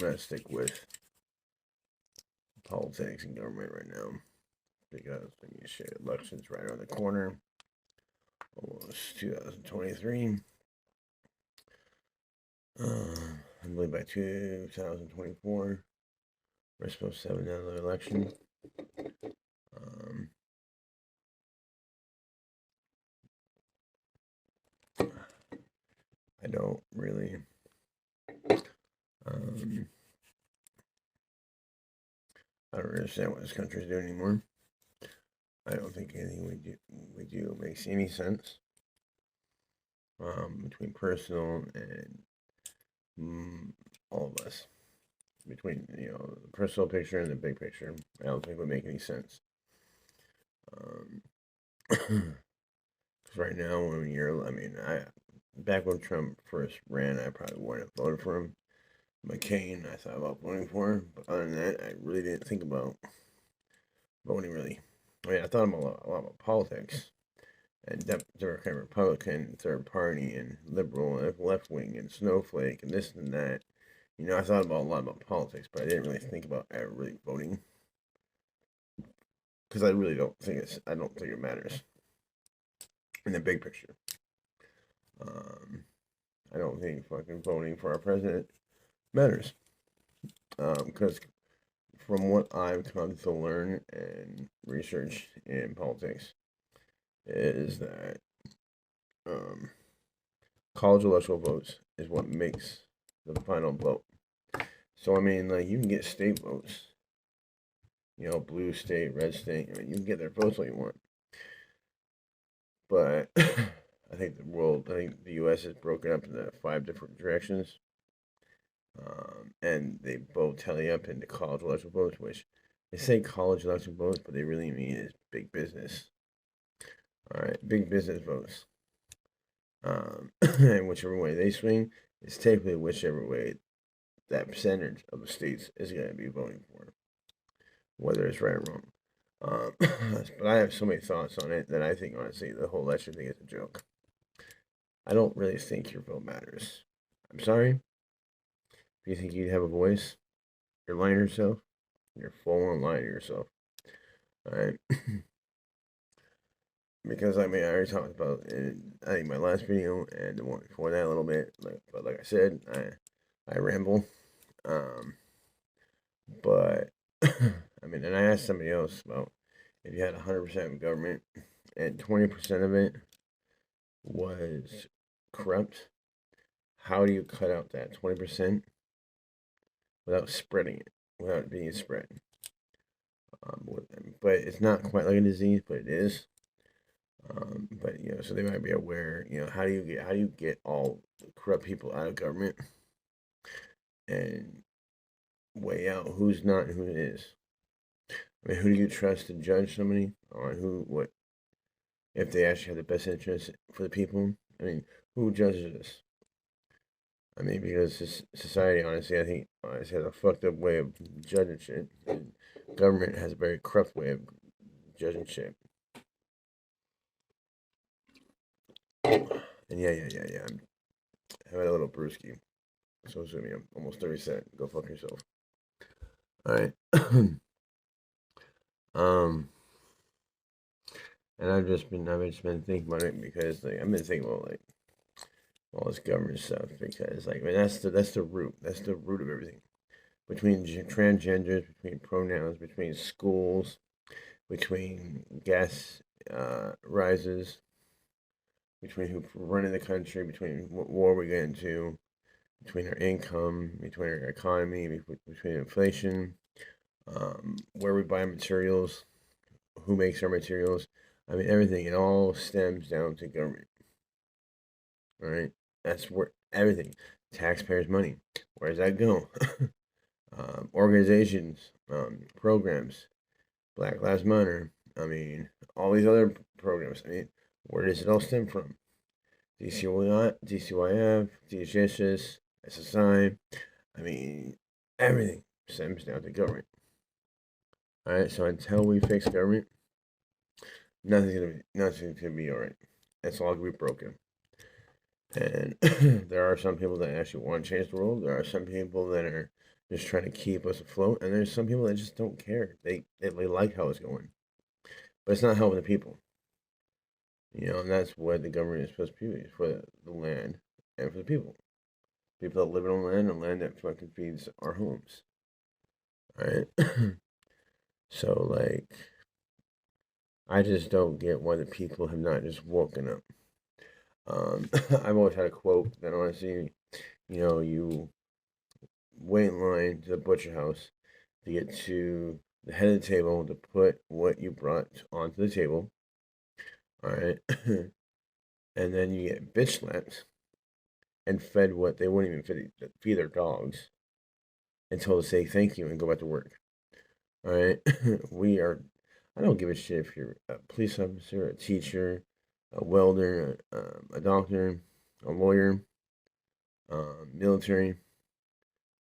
gonna stick with politics and government right now because shit, elections right around the corner. Almost 2023. I believe by 2024, we're supposed to have another election. I don't really I don't understand what this country's doing anymore. I don't think anything we do makes any sense. Between personal and all of us, between the personal picture and the big picture, I don't think would make any sense. Because right now, back when Trump first ran, I probably wouldn't have voted for him. McCain, I thought about voting for him, but other than that, I really didn't think about voting. Really, I thought about a lot about politics and Democrat, Republican, third party, and liberal, and left wing, and snowflake, and this and that. I thought about a lot about politics, but I didn't really think about really voting because I really don't think I don't think it matters in the big picture. I don't think fucking voting for our president matters. Because from what I've come to learn and research in politics, is that college electoral votes is what makes the final vote. So you can get state votes, blue state, red state. You can get their votes all you want. But I think the U.S. is broken up into 5 different directions. And they both tally up into college electoral votes, which they say college electoral votes, but they really mean is big business. All right, big business votes. And whichever way they swing is technically whichever way that percentage of the states is going to be voting for, whether it's right or wrong. But I have so many thoughts on it that I think, honestly, the whole election thing is a joke. I don't really think your vote matters. I'm sorry. If you think you'd have a voice, you're lying to yourself. You're full on lying to yourself. Alright? Because, I already talked about it in, I think, my last video and the one before that a little bit. But like I said, I ramble. But, and I asked somebody else about if you had 100% government and 20% of it was corrupt, how do you cut out that 20% without spreading it, without it being spread? But it's not quite like a disease, but it is. But so they might be aware. How do you get all the corrupt people out of government and weigh out who's not and who is? Who do you trust to judge somebody on what if they actually have the best interest for the people? Who judges this? Because society, honestly, I think, has a fucked up way of judging shit, and government has a very corrupt way of judging shit. And yeah. I'm having a little brewski. So excuse me, I'm almost 37. Go fuck yourself. Alright. And I've just been thinking about it because I've been thinking about all this government stuff because that's the root. That's the root of everything. Between transgenders, between pronouns, between schools, between gas rises, between who's running the country, between what war we get into, between our income, between our economy, between inflation, where we buy materials, who makes our materials. Everything. It all stems down to government. All right, that's where everything. Taxpayers' money. Where does that go? Organizations, programs, Black Lives Matter. All these other programs. Where does it all stem from? DCYF, DHS, SSI. Everything stems down to government. All right, so until we fix government, nothing's gonna be all right. It's all gonna be broken. And there are some people that actually want to change the world. There are some people that are just trying to keep us afloat. And there's some people that just don't care. They like how it's going, but it's not helping the people. And that's what the government is supposed to be, for the land and for the people. People that live on land and land that fucking feeds our homes. Alright? So, like, I just don't get why the people have not just woken up. I've always had a quote that honestly, you wait in line to the butcher house to get to the head of the table to put what you brought onto the table. Alright? And then you get bitch slapped and fed what they wouldn't even feed their dogs until they say thank you and go back to work. Alright? I don't give a shit if you're a police officer, a teacher, a welder, a doctor, a lawyer, military.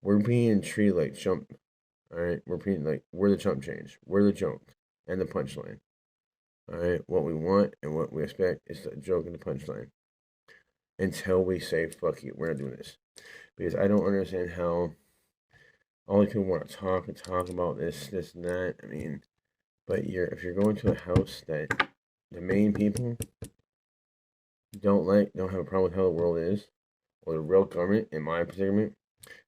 We're being treated like chump. Alright? We're the chump change. We're the joke and the punchline. Alright? What we want and what we expect is the joke and the punchline. Until we say, fuck you, we're not doing this. Because I don't understand how all these people want to talk about this, and that. I mean, but if you're going to a house that the main people don't have a problem with how the world is, or the real government, in my predicament,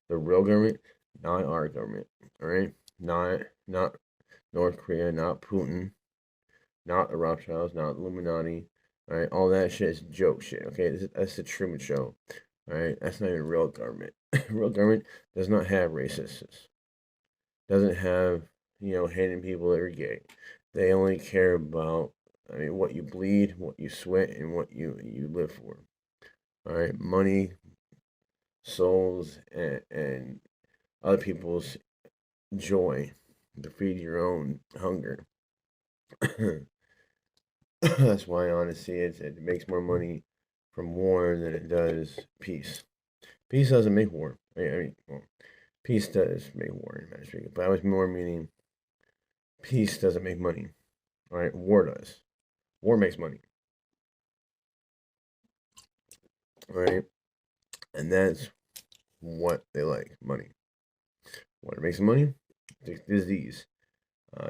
the real government, not our government, all right? Not North Korea, not Putin, not the Rothschilds, not Illuminati, all right? All that shit is joke shit, okay? That's the Truman Show, all right? That's not even real government. Real government does not have racists. Doesn't have, hating people that are gay. They only care about, what you bleed, what you sweat, and what you live for. All right, money, souls, and other people's joy to feed your own hunger. That's why, honestly, it makes more money from war than it does peace. Peace doesn't make war. Peace does make war in Venezuela, but I was more meaning peace doesn't make money. All right, war does. War makes money. All right, and that's what they like, money. What makes money? Disease,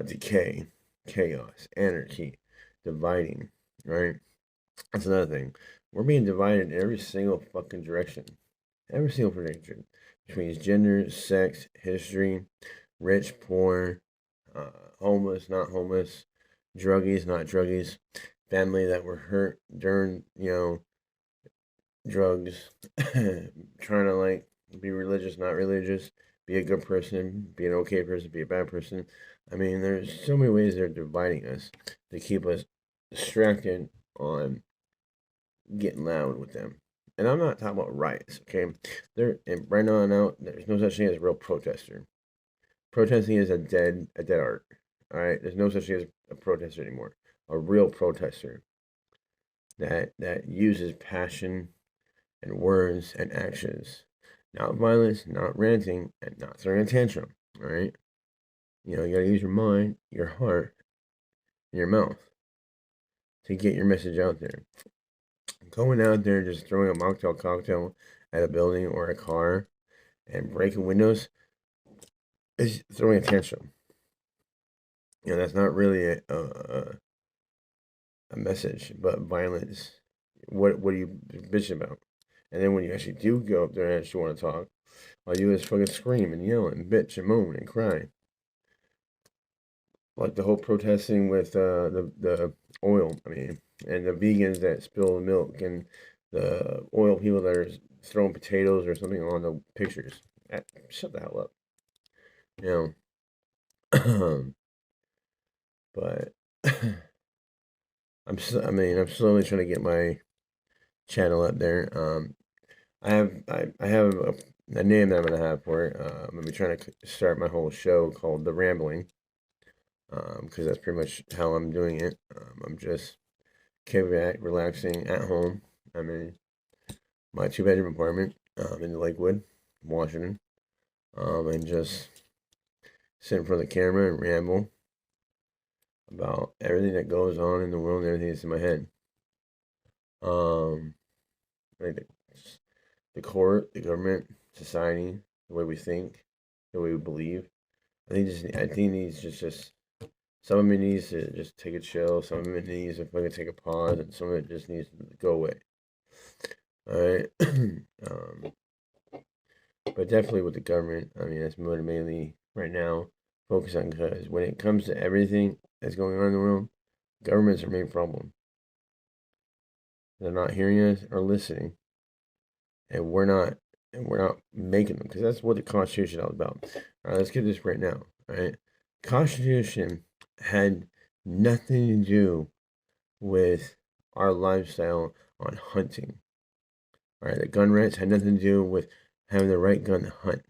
decay, chaos, anarchy, dividing. Right? That's another thing. We're being divided in every single fucking direction. Every single direction. Between gender, sex, history, rich, poor, homeless, not homeless, druggies, not druggies, family that were hurt during, drugs, trying to be religious, not religious, be a good person, be an okay person, be a bad person. There's so many ways they're dividing us to keep us distracted on getting loud with them. And I'm not talking about riots, okay? Right now, there's no such thing as a real protester. Protesting is a dead art. All right, there's no such thing as a protester anymore. A real protester that uses passion and words and actions, not violence, not ranting, and not throwing a tantrum. All right, you gotta use your mind, your heart, and your mouth to get your message out there. Going out there just throwing a mocktail cocktail at a building or a car and breaking windows is throwing a tantrum. That's not really a message, but violence. What are you bitching about? And then when you actually do go up there and actually want to talk, all you do is fucking scream and yell and bitch and moan and cry. Like the whole protesting with the oil, and the vegans that spill the milk and the oil people that are throwing potatoes or something on the pictures. Shut the hell up. But I'm slowly trying to get my channel up there. I have a name that I'm gonna have for it. I'm gonna be trying to start my whole show called The Rambling, because that's pretty much how I'm doing it. I'm just kicking back, relaxing at home. I'm in my 2-bedroom apartment in Lakewood, Washington, and just sit in front of the camera and ramble about everything that goes on in the world and everything that's in my head. Like the court, the government, society, the way we think, the way we believe. I think it needs just some of it needs to just take a chill. Some of it needs to fucking take a pause, and some of it just needs to go away. All right. But definitely with the government, I mean, that's more mainly right now focus on, because when it comes to everything that's going on in the world, government's our main problem. They're not hearing us or listening, and we're not making them, because that's what the Constitution is all about. All right, let's get this right now. All right, Constitution had nothing to do with our lifestyle on hunting. All right, the gun rights had nothing to do with having the right gun to hunt.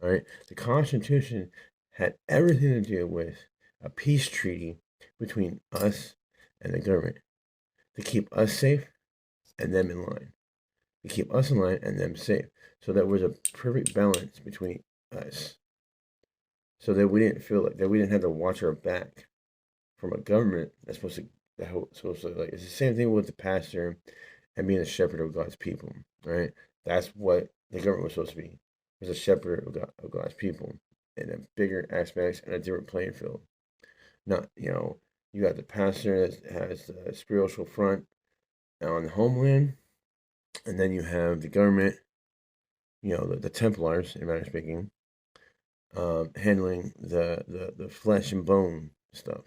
All right, the Constitution had everything to do with a peace treaty between us and the government to keep us safe and them in line. To keep us in line and them safe. So there was a perfect balance between us. So that we didn't feel like that we didn't have to watch our back from a government that's supposed to like, it's the same thing with the pastor and being a shepherd of God's people. Right? That's what the government was supposed to be. Was a shepherd of God's people in a bigger aspects and a different playing field. Not, you got the pastor that has the spiritual front on the homeland, and then you have the government, the Templars, in matter of speaking, handling the flesh and bone stuff,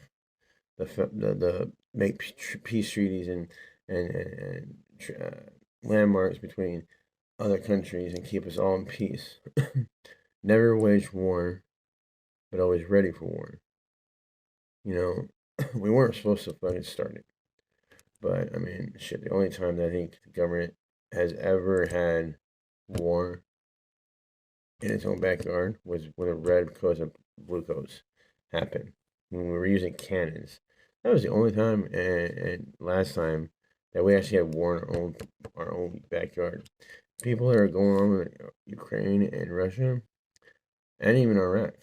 the make peace treaties and landmarks between other countries and keep us all in peace. Never wage war, but always ready for war. We weren't supposed to fucking start it. But, I mean, shit, the only time that I think the government has ever had war in its own backyard was when the red coats and blue coats happened. When we were using cannons. That was the only time and last time that we actually had war in our own backyard. People that are going on with Ukraine and Russia, and even Iraq,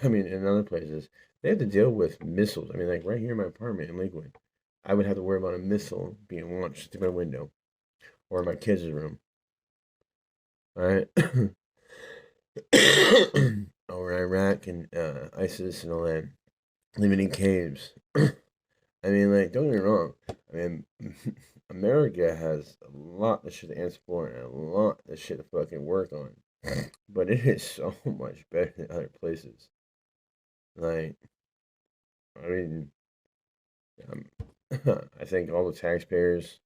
I mean, in other places, they have to deal with missiles. I mean, like right here in my apartment in Lakewood, I would have to worry about a missile being launched through my window or in my kids' room. All right. Or Iraq and ISIS and all that, living in caves. I mean, like, don't get me wrong. I mean, America has a lot of shit to answer for and a lot of shit to fucking work on. But it is so much better than other places. Like, I mean, um, I think all the taxpayers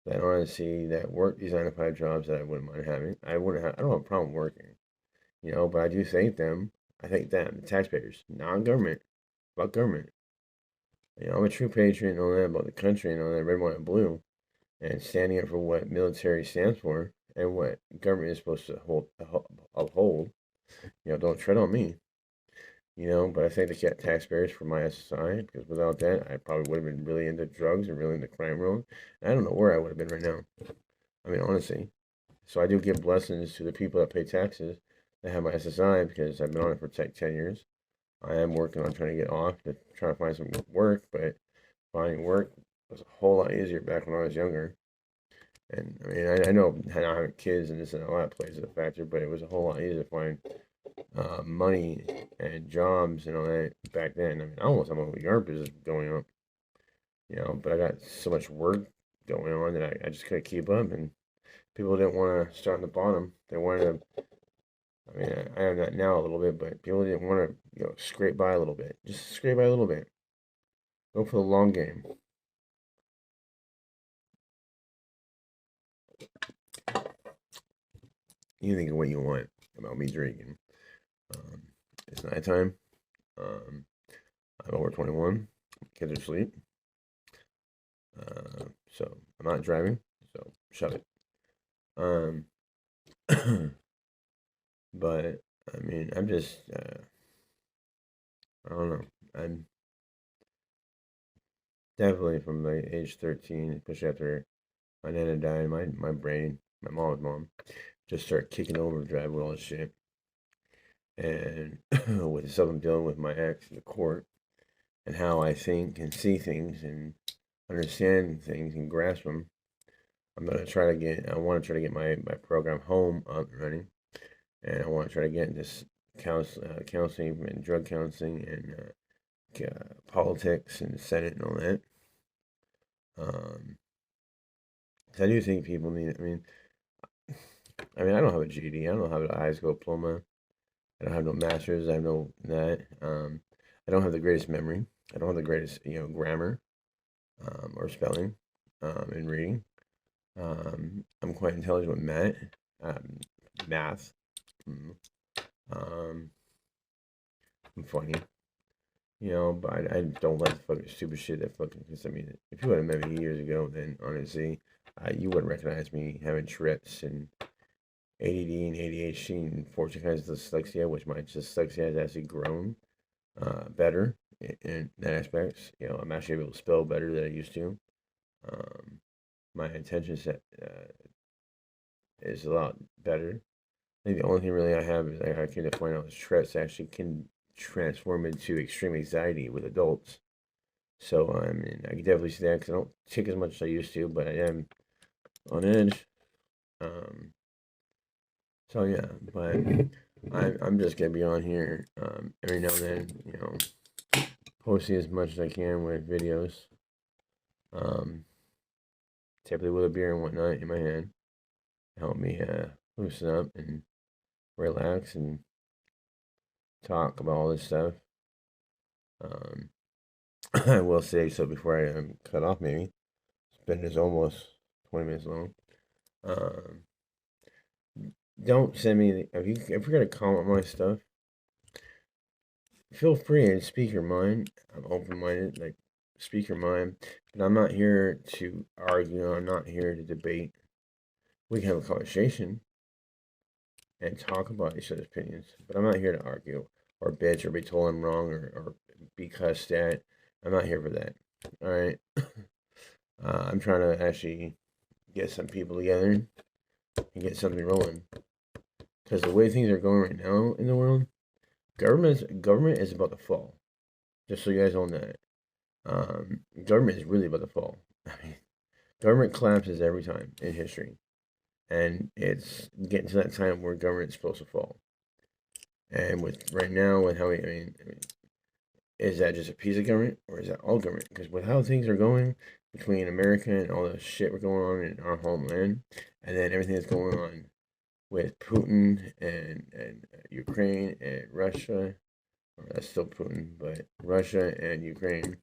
that honestly that work these 9 to 5 jobs that I wouldn't mind having, I don't have a problem working, but I do thank them. I thank them, the taxpayers, non-government, about government. I'm a true patriot and all that about the country and all that red, white, and blue, and standing up for what military stands for and what government is supposed to uphold. Don't tread on me. But I thank the taxpayers for my SSI, because without that, I probably would have been really into drugs and really into crime world. I don't know where I would have been right now. I mean, honestly. So I do give blessings to the people that pay taxes that have my SSI, because I've been on it for 10 years. I am working on trying to get off to try to find some work, but finding work was a whole lot easier back when I was younger. And I mean, I know not having kids and this and all that plays a factor, but it was a whole lot easier to find money and jobs and all that back then. I mean, I almost have my yard business going up, but I got so much work going on that I just couldn't keep up, and people didn't want to start on the bottom. They wanted to. I mean, I am that now a little bit, but people didn't want to, scrape by a little bit. Just scrape by a little bit. Go for the long game. You think of what you want about me drinking. It's nighttime. I'm over 21. Kids are asleep. So I'm not driving. So shut it. But I mean, I'm just. I don't know. I'm definitely from like age 13, especially after my nana died. My brain, my mom's mom, just started kicking overdrive with all this shit. And with the stuff I'm dealing with my ex in the court, and how I think and see things and understand things and grasp them, I want to try to get my program home up and running. And I want to try to get into counseling and drug counseling and politics and the Senate and all that. So I do think people need. I don't have a GED. I don't have a high school diploma. I don't have no masters. I have no that. I don't have the greatest memory. I don't have the greatest, grammar, or spelling, and reading. I'm quite intelligent with math. Mm, Um, I'm funny, but I don't like the fucking stupid shit that fucking. Cause if you would have met me years ago, then honestly, you wouldn't recognize me having Tourette's and ADD and ADHD and 14 kinds of dyslexia, which my dyslexia has actually grown better in that aspects. I'm actually able to spell better than I used to. Um, my attention set is a lot better. I think the only thing really I have is I came to find out is Tourette's actually can transform into extreme anxiety with adults. So I can definitely see that because I don't tick as much as I used to, but I am on edge. Um, so yeah, but I'm just gonna be on here every now and then, posting as much as I can with videos. Typically with a beer and whatnot in my hand, help me loosen up and relax and talk about all this stuff. I will say so before I cut off. Maybe it's been just almost 20 minutes long. Don't send me if you're gonna comment my stuff. Feel free and speak your mind. I'm open-minded. Like, speak your mind, but I'm not here to argue. I'm not here to debate. We can have a conversation and talk about each other's opinions, but I'm not here to argue or bitch or be told I'm wrong or be cussed at. I'm not here for that. All right. I'm trying to actually get some people together and get something rolling. Because the way things are going right now in the world, government is about to fall. Just so you guys all know that. Government is really about to fall. Government collapses every time in history. And it's getting to that time where government's supposed to fall. And with right now, with how is that just a piece of government or is that all government? Because with how things are going between America and all the shit we're going on in our homeland, and then everything that's going on with Putin and Ukraine and Russia, or that's still Putin, but Russia and Ukraine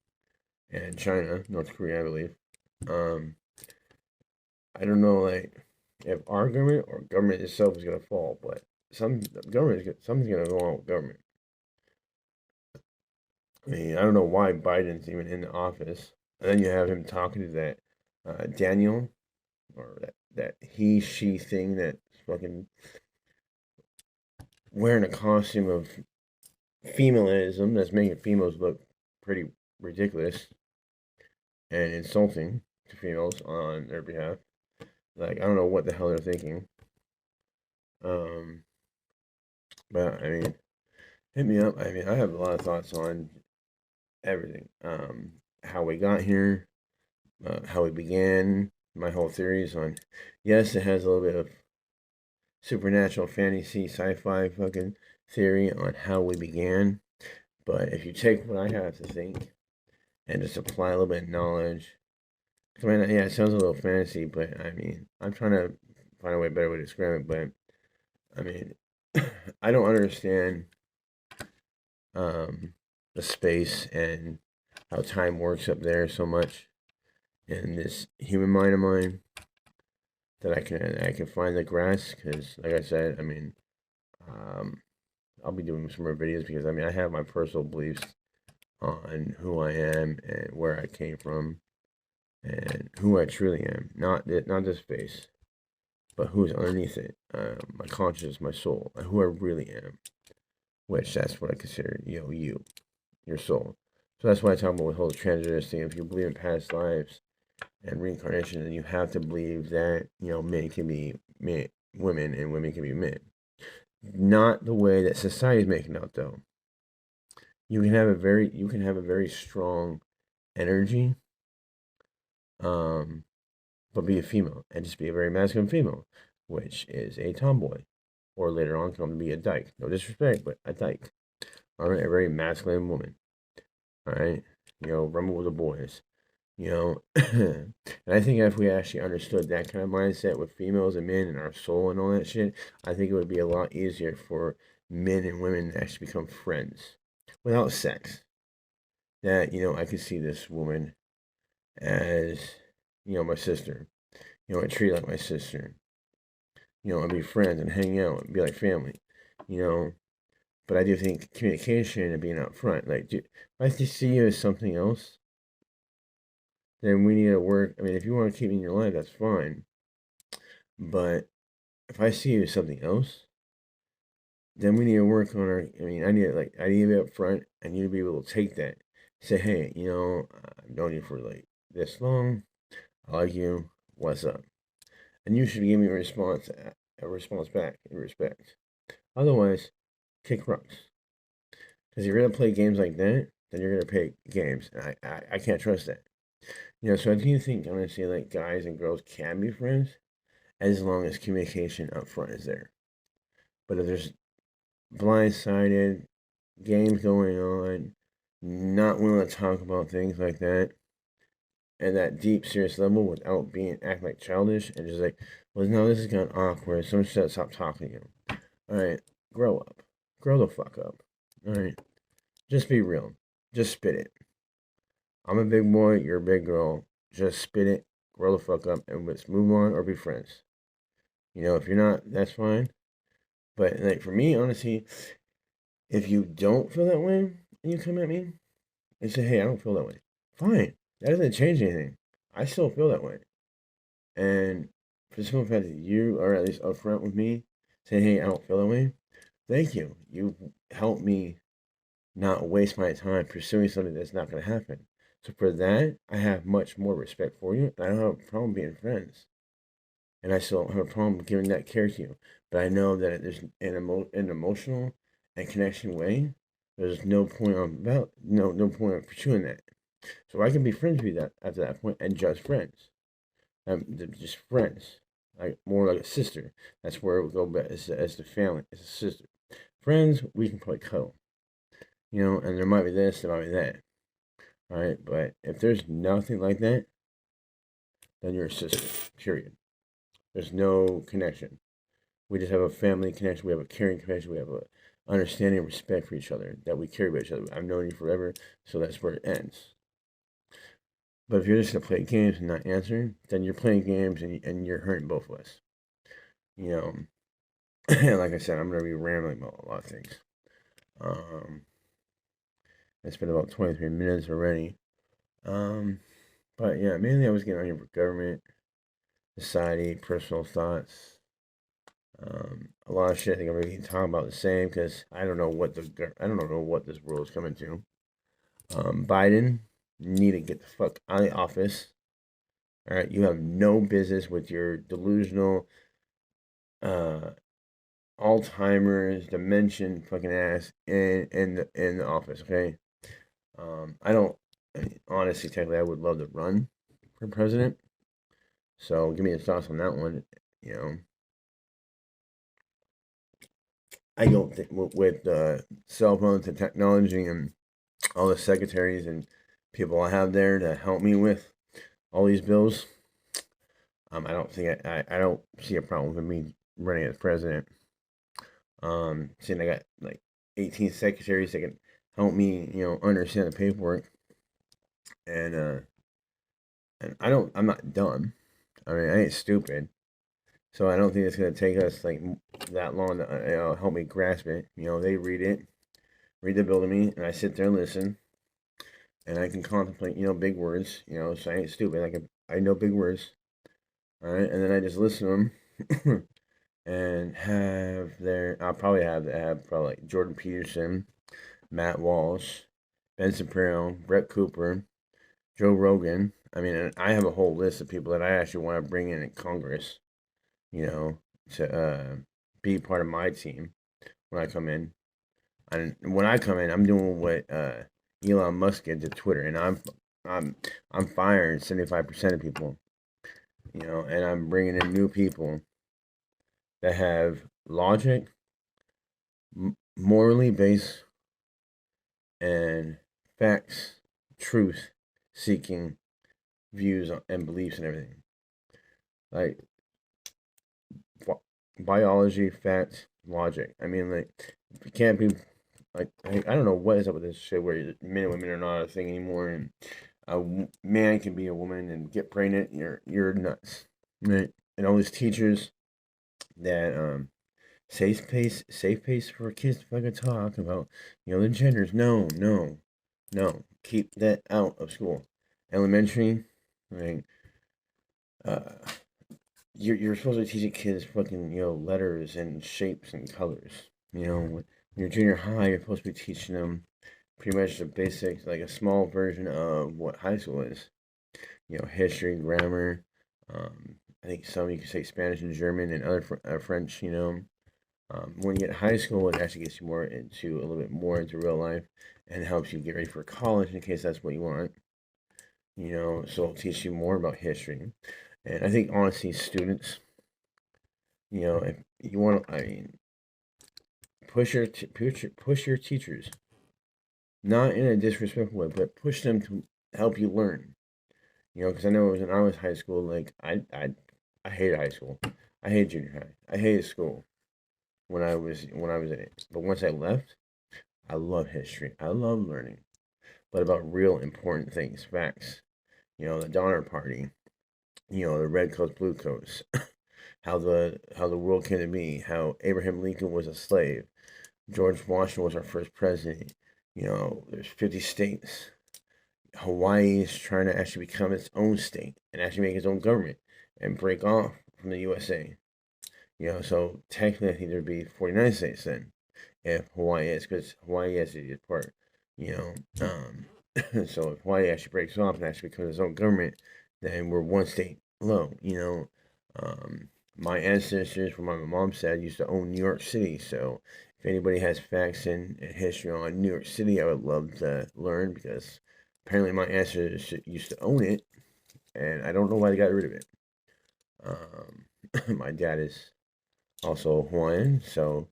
and China, North Korea, I believe. I don't know, like if our government or government itself is gonna fall, but something's gonna go on with government. I don't know why Biden's even in the office. And then you have him talking to that Daniel, or that he, she thing that's fucking wearing a costume of femalism that's making females look pretty ridiculous and insulting to females on their behalf. Like, I don't know what the hell they're thinking. But hit me up. I have a lot of thoughts on everything. How we got here, how we began, my whole theories on. Yes, it has a little bit of supernatural fantasy, sci-fi fucking theory on how we began. But if you take what I have to think and just apply a little bit of knowledge, yeah, it sounds a little fantasy, but I'm trying to find a better way to describe it. But I don't understand the space and how time works up there so much in this human mind of mine that I can find the grass, because like I said, I'll be doing some more videos because I have my personal beliefs on who I am and where I came from and who I truly am, not this face, but who's underneath it, my conscience, my soul, and who I really am, which that's what I consider, your soul. So that's why I talk about the whole transgender thing. If you believe in past lives and reincarnation, then you have to believe that, men can be women and women can be men. Not the way that society is making out, though. You can have a very strong energy, but be a female and just be a very masculine female, which is a tomboy. or later on come to be a dyke. No disrespect, but a dyke. All right, a very masculine woman. All right, rumble with the boys. And I think if we actually understood that kind of mindset with females and men and our soul and all that shit, I think it would be a lot easier for men and women to actually become friends without sex. That, I could see this woman as, my sister. I treat her like my sister. I'd be friends and hang out and be like family. But I do think communication and being upfront, like, if I see you as something else, then we need to work. I mean, if you want to keep me in your life, that's fine. But if I see you as something else, then we need to work on our. I mean, I need to be upfront. I need to be able to take that. Say, hey, I've known you for like this long. I like you. What's up? And you should give me a response back in respect. Otherwise, kick rocks. Because you're gonna play games like that, then you're gonna play games, and I can't trust that. So I do think honestly, like guys and girls can be friends as long as communication up front is there. But if there's blindsided games going on, not willing to talk about things like that at that deep, serious level without being act like childish and just like, well, no, this is kind of awkward. Someone should stop talking to you. All right, grow up, grow the fuck up. All right, just be real, just spit it. I'm a big boy, you're a big girl. Just spit it, grow the fuck up, and let's move on or be friends. If you're not, that's fine. But like for me, honestly, if you don't feel that way and you come at me and say, "Hey, I don't feel that way," fine. That doesn't change anything. I still feel that way. And for the simple fact that you are at least upfront with me, saying, "Hey, I don't feel that way," thank you. You helped me not waste my time pursuing something that's not going to happen. So for that, I have much more respect for you. I don't have a problem being friends, and I still don't have a problem giving that care to you. But I know that there's an emotional and connection way. There's no point on about no point on pursuing that. So I can be friends with you that after that point and just friends. Just friends, like more like a sister. That's where we go back as the family, as a sister. Friends, we can probably cuddle, and there might be this, there might be that. All right, but if there's nothing like that, then you're a sister. Period. There's no connection. We just have a family connection. We have a caring connection. We have a understanding and respect for each other that we care about each other. I've known you forever, so that's where it ends. But if you're just gonna play games and not answering, then you're playing games and you're hurting both of us. Like I said, I'm gonna be rambling about a lot of things. It's been about 23 minutes already. But yeah, mainly I was getting on here for government, society, personal thoughts. A lot of shit I think I'm really talking about the same because I don't know what this world is coming to. Biden need to get the fuck out of the office. All right, you have no business with your delusional, Alzheimer's, dementia, fucking ass in the office. Okay, honestly, technically, I would love to run for president. So give me your thoughts on that one. I don't think with cell phones and technology and all the secretaries and people I have there to help me with all these bills, I don't think I don't see a problem with me running as president. Seeing I got like 18 secretaries that can help me, understand the paperwork, and I'm not dumb. I mean, I ain't stupid. So I don't think it's gonna take us like that long to help me grasp it. They read the bill to me, and I sit there and listen, and I can contemplate, big words. So I ain't stupid. I know big words. All right, and then I just listen to them, and I'll probably have probably like Jordan Peterson, Matt Walsh, Ben Shapiro, Brett Cooper, Joe Rogan. I mean, and I have a whole list of people that I actually want to bring in Congress. To be part of my team when I come in. And when I come in, I'm doing what Elon Musk did to Twitter, and I'm firing 75% of people. And I'm bringing in new people that have logic, morally based, and facts, truth seeking views and beliefs and everything. Like biology, facts, logic. I mean, like, it can't be like I don't know what is up with this shit where men and women are not a thing anymore, and a man can be a woman and get pregnant. You're nuts, right? And all these teachers that safe pace for kids to fucking talk about the genders. No, no, no. Keep that out of school. Elementary, like uh, you're supposed to be teaching kids fucking letters and shapes and colors. When you're junior high, you're supposed to be teaching them pretty much the basics, like a small version of what high school is. History, grammar. I think some you could say Spanish and German and other French. When you get to high school, it actually gets you more into a little bit more into real life and helps you get ready for college in case that's what you want. So it'll teach you more about history. And I think honestly, students, if you want, I mean, push your teachers, not in a disrespectful way, but push them to help you learn. Because I know when I was high school, like I hated high school. I hated junior high. I hated school when I was in it. But once I left, I love history. I love learning, but about real important things, facts. The Donner Party. The red coats, blue coats. how the world came to be. How Abraham Lincoln was a slave. George Washington was our first president. There's 50 states. Hawaii is trying to actually become its own state and actually make its own government and break off from the USA. So technically, I think there'd be 49 states then, if Hawaii is, because Hawaii has to be part. So if Hawaii actually breaks off and actually becomes its own government, then we're one state low. My ancestors, from what my mom said, used to own New York City. So if anybody has facts and history on New York City, I would love to learn because apparently my ancestors used to own it, and I don't know why they got rid of it. My dad is also Hawaiian, so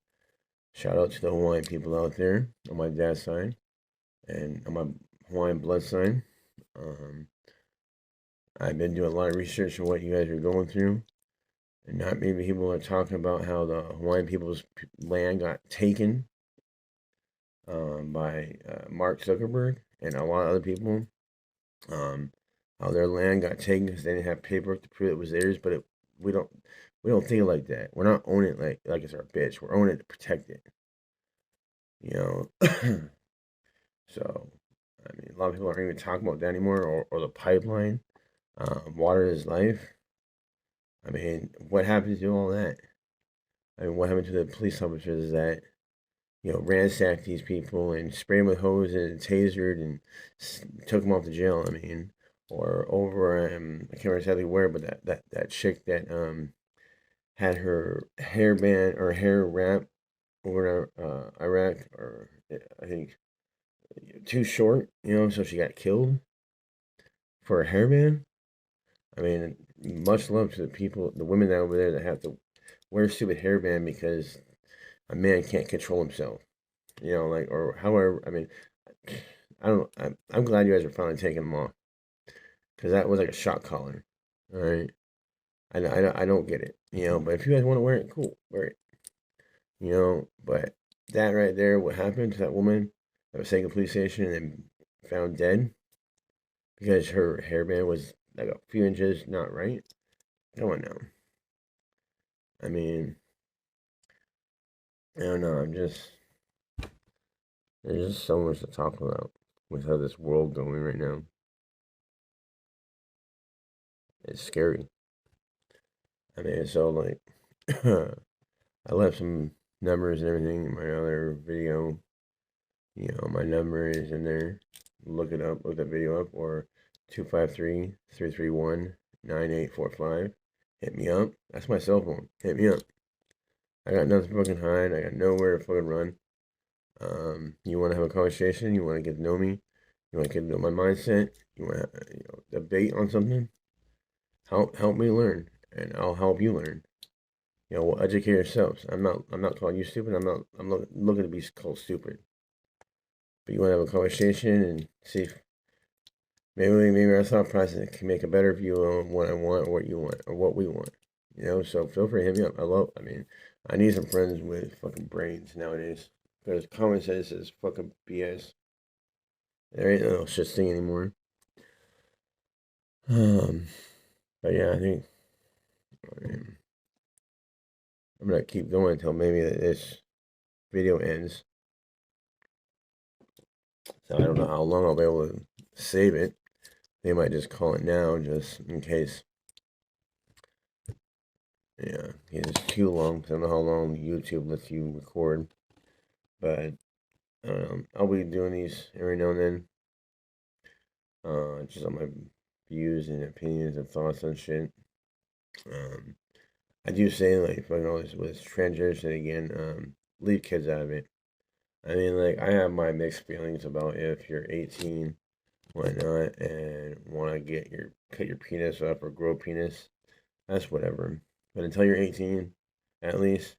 shout out to the Hawaiian people out there on my dad's side and on my Hawaiian blood sign. I've been doing a lot of research on what you guys are going through, and not many people are talking about how the Hawaiian people's land got taken by Mark Zuckerberg and a lot of other people. How their land got taken because they didn't have paperwork to prove it was theirs, but we don't we don't think like that. We're not owning it like it's our bitch. We're owning it to protect it. So I mean, a lot of people aren't even talking about that anymore, or the pipeline. Water is life. I mean, what happened to all that? I mean, what happened to the police officers that ransacked these people and sprayed them with hoses and tasered and took them off to jail? I mean, or over I can't remember exactly where, but that chick that had her hairband or hair wrap over Iraq, or I think too short, so she got killed for a hairband. I mean, much love to the people, the women over there that have to wear a stupid hairband because a man can't control himself. Like, or however. I mean, I don't. I'm glad you guys are finally taking them off because that was like a shock collar. All right, I don't get it. But if you guys want to wear it, cool, wear it. But that right there, what happened to that woman that was taken to the police station and then found dead because her hairband was like a few inches not right. Come on now. I mean, I don't know. There's just so much to talk about with how this world going right now. It's scary. I mean, so like, I left some numbers and everything in my other video. My number is in there. Look it up, look that video up, or 253-331-9845. Hit me up. That's my cell phone. Hit me up. I got nothing to fucking hide. I got nowhere to fucking run. You want to have a conversation? You want to get to know me? You want to get to know my mindset? You want to debate on something? Help me learn, and I'll help you learn. You know, educate yourselves. I'm not calling you stupid. I'm looking to be called stupid. But you want to have a conversation and see if maybe our thought process can make a better view on what I want, or what you want, or what we want. You know, so feel free to hit me up. I mean, I need some friends with fucking brains nowadays. Because common sense is fucking BS. There ain't no such thing anymore. But yeah, I mean, I'm gonna keep going until maybe this video ends. So I don't know how long I'll be able to save it. They might just call it now, just in case. Yeah, it's too long. I don't know how long YouTube lets you record, but I don't know. I'll be doing these every now and then. Just on my views and opinions and thoughts on shit. I do say, like, if I know this with transition again, leave kids out of it. I mean, like, I have my mixed feelings about if you're 18, whatnot, and want to cut your penis up or grow penis. That's whatever. But until you're 18, at least,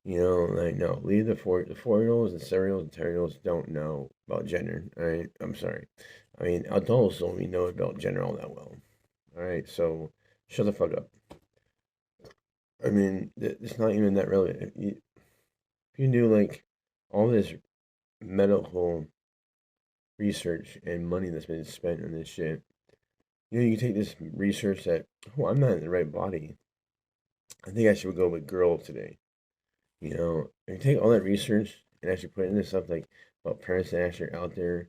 you know, like, no, leave the 4-year-olds and 7-year-olds and 10-year-olds don't know about gender. All right, I'm sorry. I mean, adults don't even know about gender all that well. All right, so shut the fuck up. I mean, it's not even that relevant. If you do like all this medical research and money that's been spent on this shit, you know, you take this research that, oh, I'm not in the right body. I think I should go with girl today. You know, and you take all that research and actually put it into stuff like about parents that actually are out there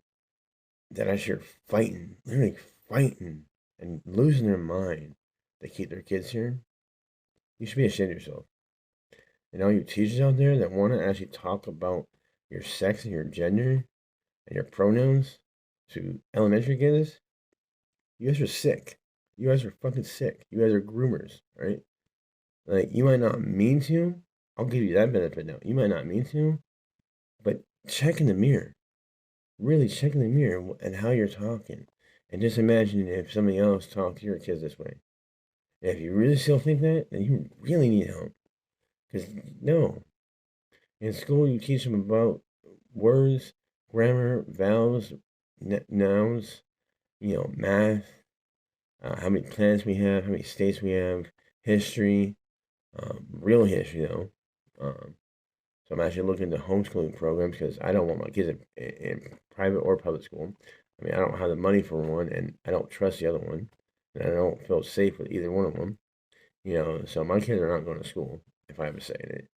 that actually are fighting, literally fighting and losing their mind to keep their kids here. You should be ashamed of yourself. And all you teachers out there that want to actually talk about your sex and your gender and your pronouns to elementary kids, you guys are sick. You guys are fucking sick. You guys are groomers, right? Like, you might not mean to. I'll give you that benefit now. You might not mean to, but check in the mirror. Really check in the mirror and how you're talking. And just imagine if somebody else talked to your kids this way. And if you really still think that, then you really need help. Because, no. In school, you teach them about words, grammar, vowels, nouns, you know, math, how many planets we have, how many states we have, history, real history, though. So I'm actually looking into homeschooling programs because I don't want my kids in private or public school. I mean, I don't have the money for one, and I don't trust the other one, and I don't feel safe with either one of them. You know, so my kids are not going to school if I have a say in it.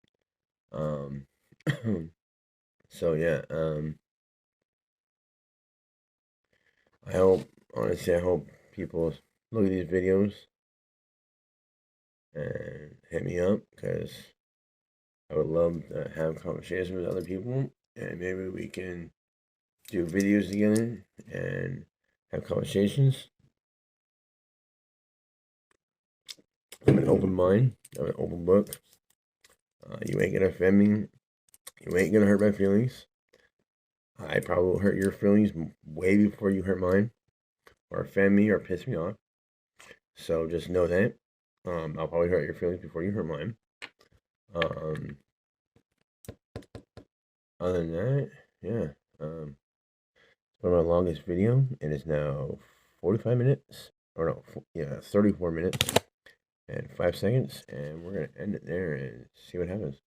So yeah, honestly, I hope people look at these videos and hit me up because I would love to have conversations with other people, and maybe we can do videos together and have conversations. I have an open mind. I have an open book. You ain't gonna offend me. You ain't gonna hurt my feelings. I probably will hurt your feelings way before you hurt mine, or offend me, or piss me off. So just know that. I'll probably hurt your feelings before you hurt mine. Other than that, yeah. It's one of my longest video. It is now 45 minutes, or no, yeah, 34 minutes and 5 seconds, and we're gonna end it there and see what happens.